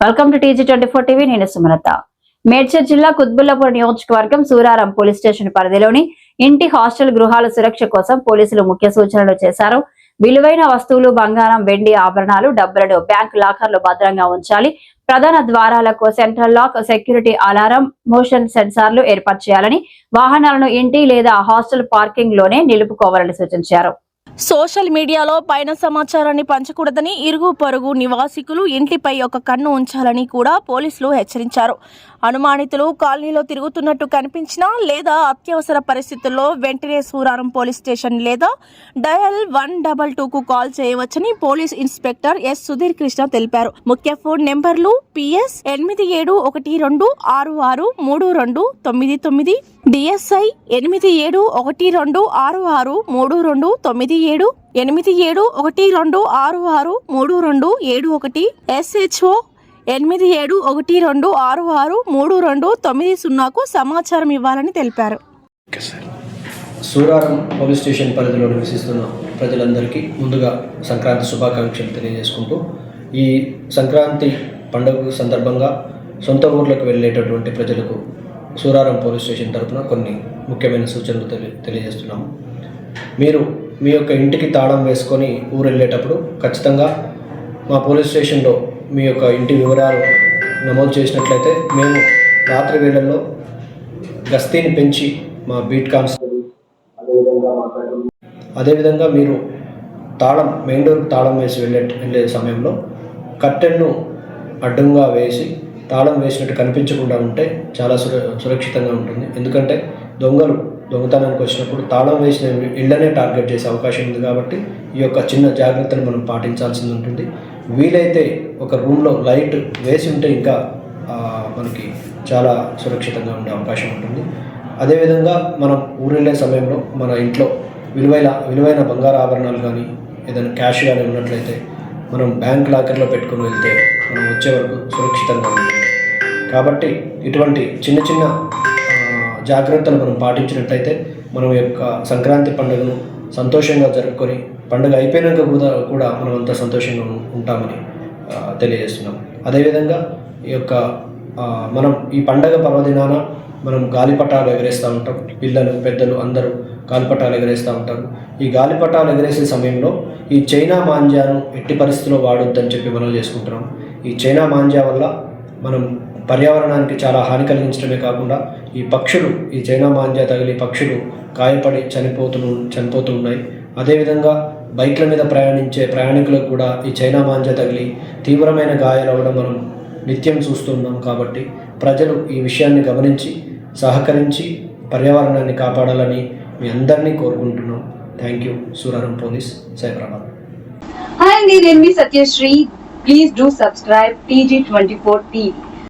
Welcome to TG24 TV. నేను సుమలత. మేడ్చల్ జిల్లా కుత్బుల్లాపూర్ నియోజకవర్గం సూరారం పోలీస్ స్టేషన్ పరిధిలోని ఇంటి హాస్టల్ గృహాల సురక్ష కోసం పోలీసులు ముఖ్య సూచనలు చేశారు. విలువైన వస్తువులు, బంగారం, వెండి ఆభరణాలు, డబ్బులను బ్యాంక్ లాకర్లు భద్రంగా ఉంచాలి. ప్రధాన ద్వారాలకు central lock, security alarm, motion సెన్సార్లు ఏర్పాటు చేయాలని, వాహనాలను ఇంటి లేదా హాస్టల్ పార్కింగ్ లోనే నిలుపుకోవాలని సూచించారు. సోషల్ మీడియాలో పైన సమాచారాన్ని పంచకూడదని, ఇరుగు పొరుగు నివాసికులు ఇంటిపై ఒక కన్ను ఉంచాలని కూడా పోలీసులు హెచ్చరించారు. అనుమానితులు కాలనీలో తిరుగుతున్నట్టు కనిపించినా లేదా అత్యవసర పరిస్థితుల్లో వెంటనే సూరారం పోలీస్ స్టేషన్ లేదా డయల్ 122కు కాల్ చేయవచ్చని police inspector S Sudheer Krishna తెలిపారు. ముఖ్య ఫోన్ నెంబర్లు PS 8712663299, DSI 8712663297, 8712663271, SHO 8712663290కు సమాచారం ఇవ్వాలని తెలిపారు. సూరారం పోలీస్ స్టేషన్ పరిధిలో నివసిస్తున్న ప్రజలందరికీ ముందుగా సంక్రాంతి శుభాకాంక్షలు తెలియజేసుకుంటూ, ఈ సంక్రాంతి పండుగ సందర్భంగా సొంత ఊర్లకు వెళ్ళేటటువంటి ప్రజలకు సూరారం పోలీస్ స్టేషన్ తరఫున కొన్ని ముఖ్యమైన సూచనలు తెలియజేస్తున్నాము. మీరు మీ యొక్క ఇంటికి తాళం వేసుకొని ఊరు వెళ్ళేటప్పుడు ఖచ్చితంగా మా పోలీస్ స్టేషన్లో మీ యొక్క ఇంటి వివరాలు నమోదు చేసినట్లయితే మేము రాత్రి వేళల్లో గస్తీని పెంచి మా బీట్ కానిస్టేబుల్ అదేవిధంగా మీరు మెయిన్ డోర్కి తాళం వేసి వెళ్ళే సమయంలో కర్టెన్ను అడ్డంగా వేసి తాళం వేసినట్టు కనిపించకుండా ఉంటే చాలా సురక్షితంగా ఉంటుంది. ఎందుకంటే దొంగతనానికి వచ్చినప్పుడు తాళం వేసిన ఇళ్లనే టార్గెట్ చేసే అవకాశం ఉంది. కాబట్టి ఈ యొక్క చిన్న జాగ్రత్తను మనం పాటించాల్సి ఉంటుంది. వీలైతే ఒక రూమ్లో లైట్ వేసి ఉంటే ఇంకా మనకి చాలా సురక్షితంగా ఉండే అవకాశం ఉంటుంది. అదేవిధంగా మనం ఊరెళ్ళే సమయంలో మన ఇంట్లో విలువైన బంగారు ఆభరణాలు కానీ ఏదైనా క్యాష్ కానీ ఉన్నట్లయితే మనం బ్యాంక్ లాకర్లో పెట్టుకుని వెళ్తే మనం వచ్చే వరకు సురక్షితంగా ఉంటుంది. కాబట్టి ఇటువంటి చిన్న చిన్న జాగ్రత్తలు మనం పాటించినట్లయితే మనం యొక్క సంక్రాంతి పండుగను సంతోషంగా జరుపుకొని పండుగ అయిపోయినాక కూడా మనం అంతా సంతోషంగా ఉంటామని తెలియజేస్తున్నాం. అదేవిధంగా ఈ యొక్క మనం ఈ పండగ పర్వదినాన మనం గాలిపటాలు ఎగరేస్తూ ఉంటాం. పిల్లలు, పెద్దలు అందరూ గాలిపటాలు ఎగరేస్తూ ఉంటారు. ఈ గాలిపటాలు ఎగరేసే సమయంలో ఈ చైనా మాంజాను ఎట్టి పరిస్థితుల్లో వాడొద్దని చెప్పి మనం చేసుకుంటున్నాం. ఈ చైనా మాంజా వల్ల మనం పర్యావరణానికి చాలా హాని కలిగించడమే కాకుండా ఈ చైనా మాంజా తగిలి పక్షులు గాయపడి చనిపోతూ ఉన్నాయి. అదేవిధంగా బైక్ల మీద ప్రయాణించే ప్రయాణికులకు కూడా ఈ చైనా మాంజా తగిలి తీవ్రమైన గాయాలు అవ్వడం మనం నిత్యం చూస్తున్నాం. కాబట్టి ప్రజలు ఈ విషయాన్ని గమనించి సహకరించి పర్యావరణాన్ని కాపాడాలని మీ అందరినీ కోరుకుంటున్నాం. Thank you. Suraram police, Cyberabad. Hi అండి, నేను మీ Satyasri. Please do subscribe TG24 TV.